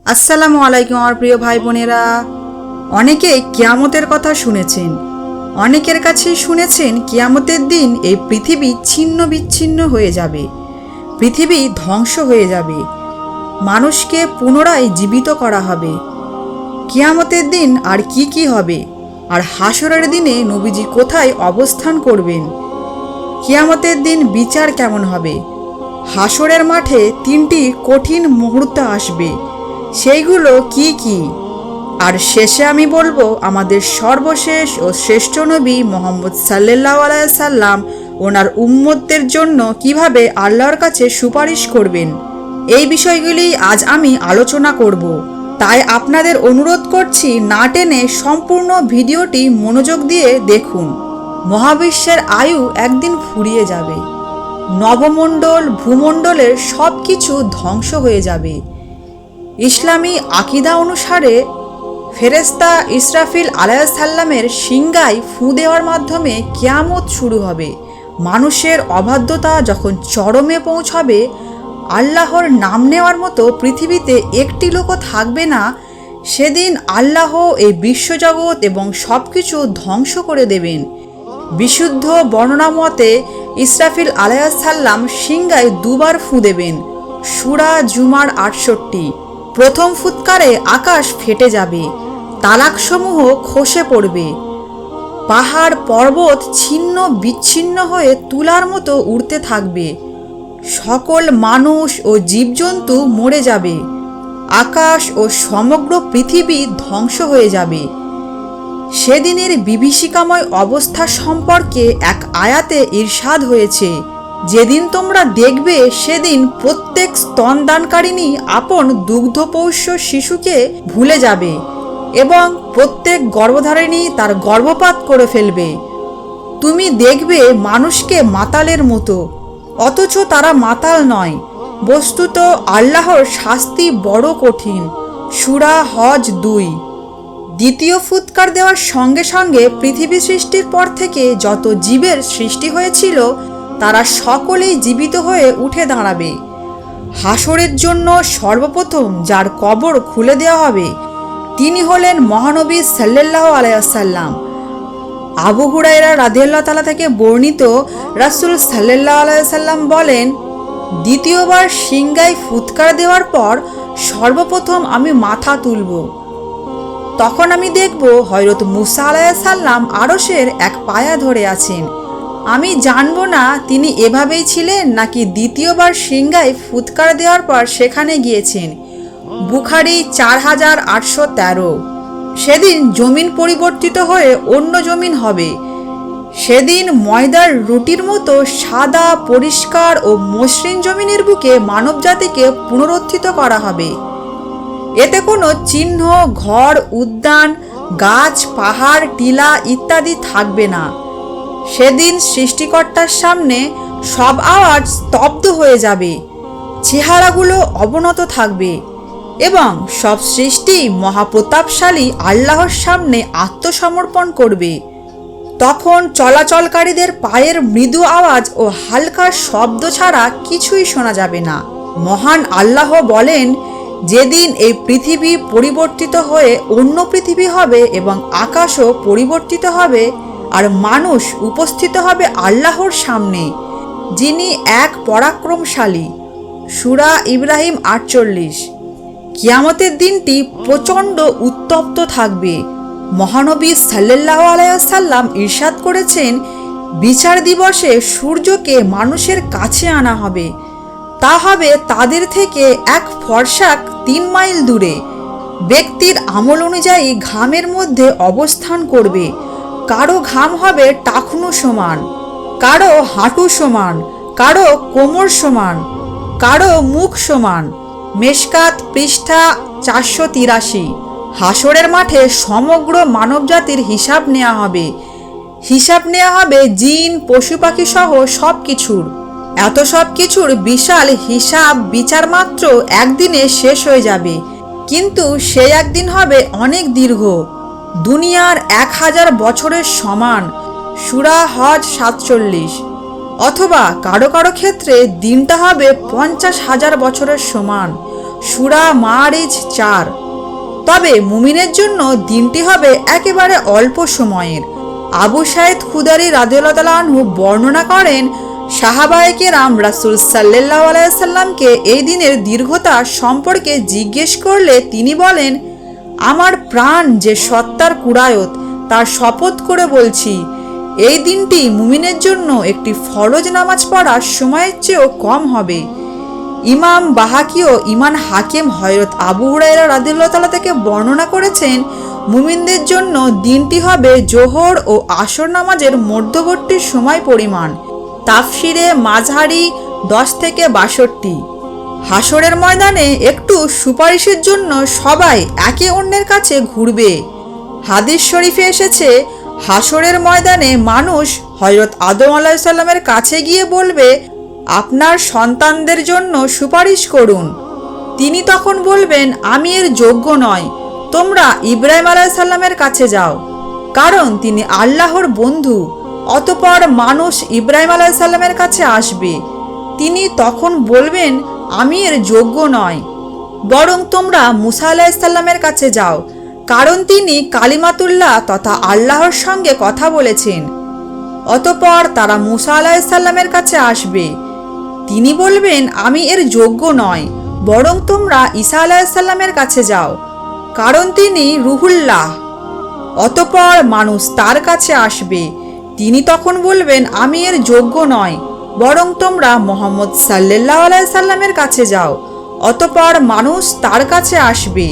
আসসালামু আলাইকুম আমার প্রিয় ভাই বোনেরা। অনেকে কিয়ামতের কথা শুনেছেন, অনেকের কাছেই শুনেছেন কিয়ামতের দিন এই পৃথিবী ছিন্ন বিচ্ছিন্ন হয়ে যাবে, পৃথিবী ধ্বংস হয়ে যাবে, মানুষকে পুনরায় জীবিত করা হবে। কিয়ামতের দিন আর কি হবে, আর হাসরের দিনে নবীজি কোথায় অবস্থান করবেন, কিয়ামতের দিন বিচার কেমন হবে, হাসরের মাঠে 3টি কঠিন মুহূর্ত আসবে, সেইগুলো কি আর শেষে আমি বলবো আমাদের সর্বশেষ ও শ্রেষ্ঠ নবী মোহাম্মদ সাল্লাল্লাহু আলাইহি সাল্লাম ওনার উম্মতদের জন্য কিভাবে আল্লাহর কাছে সুপারিশ করবেন। এই বিষয়গুলি আজ আমি আলোচনা করব, তাই আপনাদের অনুরোধ করছি না টেনে সম্পূর্ণ ভিডিওটি মনোযোগ দিয়ে দেখুন। মহাবিশ্বের আয়ু একদিন ফুরিয়ে যাবে, নবমণ্ডল ভূমণ্ডলের সব কিছু ধ্বংস হয়ে যাবে। ইসলামী আকিদা অনুসারে ফেরেশতা ইসরাফিল আলাইহিস সালামের সিংগায় ফু দেওয়ার মাধ্যমে কিয়ামত শুরু হবে। মানুষের অবাধ্যতা যখন চরমে পৌঁছাবে, আল্লাহর নাম নেওয়ার মতো পৃথিবীতে একটি লোকও থাকবে না, সেদিন আল্লাহ এই বিশ্বজগৎ এবং সব কিছু ধ্বংস করে দেবেন। বিশুদ্ধ বর্ণনা মতে ইসরাফিল আলাইহিস সালাম সিংগায় 2বার ফু দেবেন। সূরা জুমার 68। প্রথম ফুৎকারে আকাশ ফেটে যাবে, তালাকসমূহ খসে পড়বে, পাহাড় পর্বত ছিন্ন বিচ্ছিন্ন হয়ে তুলার মতো উড়তে থাকবে, সকল মানুষ ও জীবজন্তু মরে যাবে, আকাশ ও সমগ্র পৃথিবী ধ্বংস হয়ে যাবে। সেদিনের বিভীষিকাময় অবস্থা সম্পর্কে এক আয়াতে ইরশাদ হয়েছে, যেদিন তোমরা দেখবে সেদিন প্রত্যেক স্তনদানকারিণী আপন দুগ্ধপোষ্য শিশুকে ভুলে যাবে এবং প্রত্যেক গর্ভধারিণী তার গর্ভপাত করে ফেলবে। তুমি দেখবে মানুষকে মাতালের মতো, অথচ তারা মাতাল নয়। বস্তুত আল্লাহর শাস্তি বড় কঠিন। সূরা হজ 2। দ্বিতীয় ফুৎকার দেওয়ার সঙ্গে সঙ্গে পৃথিবী সৃষ্টির পর থেকে যত জীবের সৃষ্টি হয়েছিল তারা সকলেই জীবিত হয়ে উঠে দাঁড়াবে। হাসরের জন্য সর্বপ্রথম যার কবর খুলে দেওয়া হবে তিনি হলেন মহানবী সাল্লাল্লাহু আলাইহি ওয়াসাল্লাম। আবু হুরায়রা রাদিয়াল্লাহু তাআলা থেকে বর্ণিত, রাসূল সাল্লাল্লাহু আলাইহি ওয়াসাল্লাম বলেন, দ্বিতীয়বার সিংগায় ফুৎকার দেওয়ার পর সর্বপ্রথম আমি মাথা তুলব। তখন আমি দেখব হযরত মুসা আলাইহিস সালাম আরশের এক পায়া ধরে আছেন। আমি জানব না তিনি এভাবেই ছিলেন নাকি দ্বিতীয়বার সিংগায় ফুৎকার দেওয়ার পর সেখানে গিয়েছেন। বুখারী 4813। সেদিন জমিন পরিবর্তিত হয়ে অন্য জমিন হবে। সেদিন ময়দার রুটির মতো সাদা পরিষ্কার ও মসৃণ জমিনের বুকে মানবজাতিকে পুনরুত্থিত করা হবে। এতে কোনো চিহ্ন, ঘর, উদ্যান, গাছ, পাহাড়, টিলা ইত্যাদি থাকবে না। সেদিন সৃষ্টিকর্তার সামনে সব আওয়াজ স্তব্ধ হয়ে যাবে, চেহারাগুলো অবনত থাকবে এবং সব সৃষ্টি মহাপ্রতাপশালী আল্লাহর সামনে আত্মসমর্পণ করবে। তখন চলাচলকারীদের পায়ের মৃদু আওয়াজ ও হালকা শব্দ ছাড়া কিছুই শোনা যাবে না। মহান আল্লাহ বলেন, যেদিন এই পৃথিবী পরিবর্তিত হয়ে অন্য পৃথিবী হবে এবং আকাশও পরিবর্তিত হবে আর মানুষ উপস্থিত হবে আল্লাহর সামনে, যিনি এক পরাক্রমশালী। সূরা ইব্রাহিম 48। কিয়ামতের দিনটি প্রচণ্ড উত্তপ্ত থাকবে। মহানবী সাল্লাল্লাহু আলাইহি ওয়াসাল্লাম ইরশাদ করেছেন, বিচার দিবসে সূর্যকে মানুষের কাছে আনা হবে। তা হবে তাদের থেকে এক ফরসাক 3 মাইল দূরে। ব্যক্তির আমল অনুযায়ী ঘামের মধ্যে অবস্থান করবে। কারো ঘাম হবে টাকনু সমান, কারো হাঁটু সমান, কারো কোমর সমান, কারো মুখ সমান। মেশকাত পৃষ্ঠা 483। হাসরের মাঠে সমগ্র মানবজাতির হিসাব নেওয়া হবে। হিসাব নেওয়া হবে জিন, পশু পাখি সহ সব কিছুর। এত সব কিছুর বিশাল হিসাব বিচার মাত্র একদিনে শেষ হয়ে যাবে, কিন্তু সেই একদিন হবে অনেক দীর্ঘ, দুনিয়ার 1000 বছরের সমান। সূরা হজ 47। অথবা কারো কারো ক্ষেত্রে দিনটা হবে 50,000 বছরের সমান। সূরা মারিজ 4। তবে মুমিনের জন্য দিনটি হবে একেবারে অল্প সময়ের। আবু সাইদ খুদারি রাদিয়াল্লাহু তাআলা আনহু বর্ণনা করেন, সাহাবায়ে কেরাম রাসূল সাল্লাল্লাহু আলাইহি সাল্লামকে এই দিনের দীর্ঘতা সম্পর্কে জিজ্ঞেস করলে তিনি বলেন, আমার প্রাণ যে সত্তার কুরায়ত তার শপথ করে বলছি, এই দিনটি মুমিনের জন্য একটি ফরজ নামাজ পড়ার সময়ের চেয়েও কম হবে। ইমাম বাহাকি ও ইমান হাকিম হযরত আবু হুরায়রা রাদিয়াল্লাহু তাআলা থেকে বর্ণনা করেছেন, মুমিনদের জন্য দিনটি হবে জোহর ও আসর নামাজের মধ্যবর্তী সময় পরিমাণ। তাফসিরে মাযহারি 10 থেকে 62। হাসরের ময়দানে একটু সুপারিশের জন্য সবাই একে অন্যের কাছে ঘুরবে। হাদিস শরীফে এসেছে, হাসরের ময়দানে মানুষ হযরত আদম আলাইহিস সালামের কাছে গিয়ে বলবে, আপনার সন্তানদের জন্য সুপারিশ করুন। তিনি তখন বলবেন, আমি এর যোগ্য নয়, তোমরা ইব্রাহিম আলাইহিস সালামের কাছে যাও, কারণ তিনি আল্লাহর বন্ধু। অতঃপর মানুষ ইব্রাহিম আলাইহিস সালামের কাছে আসবে। তিনি তখন বলবেন, আমি এর যোগ্য নয়, বরং তোমরা মুসা আলাইহিস সালামের কাছে যাও, কারণ তিনি কালিমাতুল্লাহ তথা আল্লাহর সঙ্গে কথা বলেছেন। অতঃপর তারা মুসা আলাইহিস সালামের কাছে আসবে। তিনি বলবেন, আমি এর যোগ্য নয়, বরং তোমরা ঈসা আলাইহিস সালামের কাছে যাও, কারণ তিনি রুহুল্লাহ। অতঃপর মানুষ তার কাছে আসবে। তিনি তখন বলবেন, আমি এর যোগ্য নয়, বরং তোমরা মুহাম্মদ সাল্লাল্লাহু আলাইহি সাল্লামের কাছে যাও। অতঃপর মানুষ তার কাছে আসবে।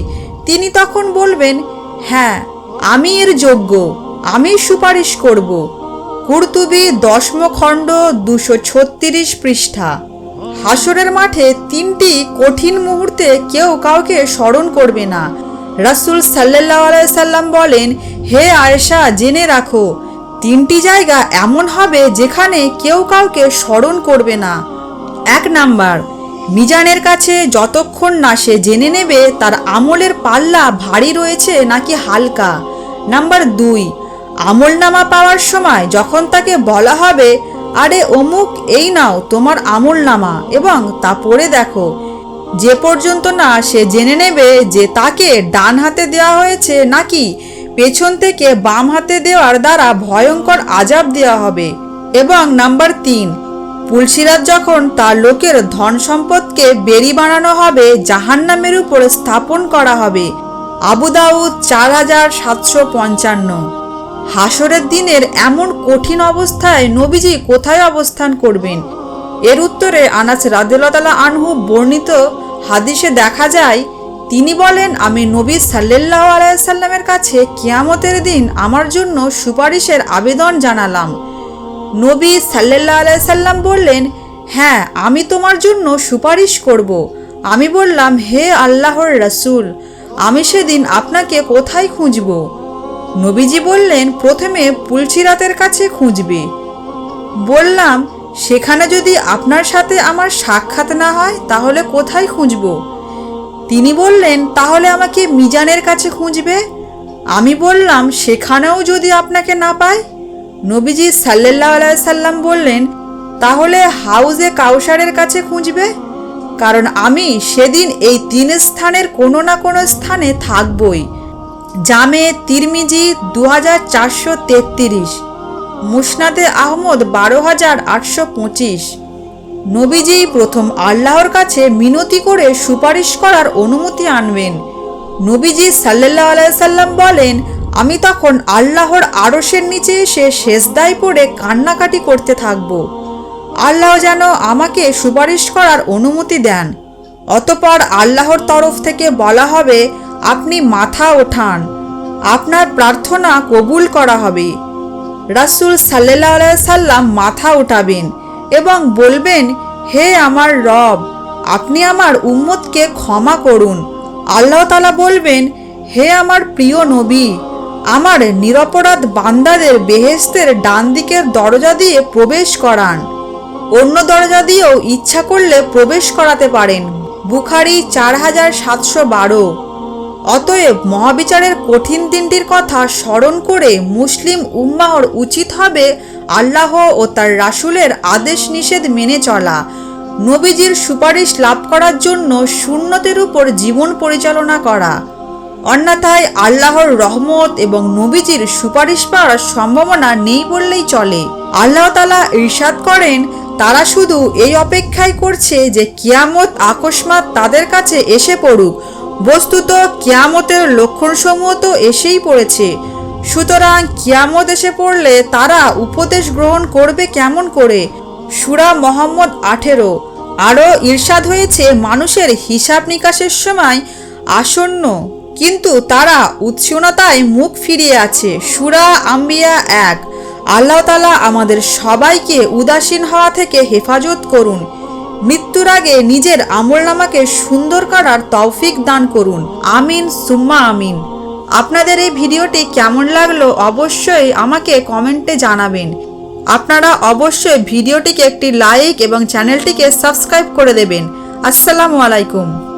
তিনি তখন বলবেন, হ্যাঁ, আমি এর যোগ্য, আমি সুপারিশ করব। কুরতুবী 10ম খণ্ড 236 পৃষ্ঠা। হাসরের মাঠে 3টি কঠিন মুহূর্তে কেউ কাউকে স্মরণ করবে না। রাসূল সাল্লাল্লাহু আলাইহি সাল্লাম বলেন, হে আয়েশা, জেনে রাখো, 3টি জায়গা এমন হবে যেখানে কেউ কাউকে স্মরণ করবে না। 1 নাম্বার, মিজানের কাছে যতক্ষণ না সে জেনে নেবে তার আমলের পাল্লা ভারী রয়েছে নাকি হালকা। নাম্বার 2, আমলনামা পাওয়ার সময় যখন তাকে বলা হবে, আরে অমুক, এই নাও তোমার আমলনামা এবং তা পড়ে দেখো, যে পর্যন্ত না সে জেনে নেবে যে তাকে ডান হাতে দেওয়া হয়েছে নাকি পেছন থেকে বাম হাতে দেওয়ার দ্বারা ভয়ঙ্কর আযাব দেওয়া হবে। এবং নাম্বার 3, পুলসিরাত যখন তার লোকের ধন সম্পদকে বেরি বানানো হবে, জাহান্নামের উপরে স্থাপন করা হবে। আবু দাউদ 4755। হাসরের দিনের এমন কঠিন অবস্থায় নবীজি কোথায় অবস্থান করবেন? এর উত্তরে আনাস রাদিয়াল্লাহু তাআলা আনহু বর্ণিত হাদিসে দেখা যায়, তিনি বলেন, আমি নবী সাল্লাল্লাহু আলাইহি সাল্লামের কাছে কিয়ামতের দিন আমার জন্য সুপারিশের আবেদন জানালাম। নবী সাল্লাল্লাহু আলাইহি সাল্লাম বললেন, হ্যাঁ, আমি তোমার জন্য সুপারিশ করব। আমি বললাম, হে আল্লাহর রাসূল, আমি সেদিন আপনাকে কোথায় খুঁজব? নবীজি বললেন, প্রথমে পুলসিরাতের কাছে খুঁজবে। বললাম, সেখানে যদি আপনার সাথে আমার সাক্ষাৎ না হয় তাহলে কোথায় খুঁজব? তিনি বললেন, তাহলে আমাকে মিজানের কাছে খুঁজবে। আমি বললাম, সেখানেও যদি আপনাকে না পাই? নবীজি সাল্লাল্লাহু আলাইহি সাল্লাম বললেন, তাহলে হাউজে কাউসারের কাছে খুঁজবে, কারণ আমি সেদিন এই 3 স্থানের কোনো না কোনো স্থানে থাকবই। জামে তিরমিজি 2433, মুসনাদে আহমদ 12825। নবীজি প্রথম আল্লাহর কাছে মিনতি করে সুপারিশ করার অনুমতি আনবেন। নবীজি সাল্লাল্লাহু আলাইহি সাল্লাম বলেন, আমি তখন আল্লাহর আরশের নিচে এসে সেজদায় পড়ে কান্নাকাটি করতে থাকব, আল্লাহ যেন আমাকে সুপারিশ করার অনুমতি দেন। অতঃপর আল্লাহর তরফ থেকে বলা হবে, আপনি মাথা ওঠান, আপনার প্রার্থনা কবুল করা হবে। রাসূল সাল্লাল্লাহু আলাইহি সাল্লাম মাথা উঠাবেন এবং বলবেন, হে আমার রব, আপনি আমার উম্মতকে ক্ষমা করুন। আল্লাহ তাআলা বলবেন, হে আমার প্রিয় নবী, আমার নিরপরাধ বান্দাদের বেহেশতের ডান দিকের দরজা দিয়ে প্রবেশ করান, অন্য দরজা দিয়েও ইচ্ছা করলে প্রবেশ করাতে পারেন। বুখারী 4712। অতএব মহাবিচারের কঠিন দিনটির কথা স্মরণ করে মুসলিম উম্মাহর উচিত হবে আল্লাহ ও তার রাসূলের আদেশ নিষেধ মেনে চলা, নবীজির সুপারিশ লাভ করার জন্য সুন্নতের উপর জীবন পরিচালনা করা। অন্যথায় আল্লাহর রহমত এবং নবীজির সুপারিশ পাওয়ার সম্ভাবনা নেই বললেই চলে। আল্লাহ তাআলা ইরশাদ করেন, তারা শুধু এই অপেক্ষাই করছে যে কিয়ামত আকস্মাৎ তাদের কাছে এসে পড়ুক। বস্তুত কিয়ামতের লক্ষণসমূহ তো এসেই পড়েছে। সুতরাং কিয়ামত এসে পড়লে তারা উপদেশ গ্রহণ করবে কেমন করে? সূরা মুহাম্মদ 18। আরও ইরশাদ হয়েছে, মানুষের হিসাব নিকাশের সময় আসন্ন, কিন্তু তারা উৎসুকতায় মুখ ফিরিয়ে আছে। সূরা আম্বিয়া 1। আল্লাহ তাআলা আমাদের সবাইকে উদাসীন হওয়া থেকে হেফাজত করুন। মৃত্যুর আগে নিজের আমলনামাকে সুন্দর করার তৌফিক দান করুন। আমিন সুম্মা আমিন। আপনাদের এই ভিডিওটি কেমন লাগলো অবশ্যই আমাকে কমেন্টে জানাবেন। আপনারা অবশ্যই ভিডিওটিকে একটি লাইক এবং চ্যানেলটিকে সাবস্ক্রাইব করে দেবেন। আসসালামু আলাইকুম।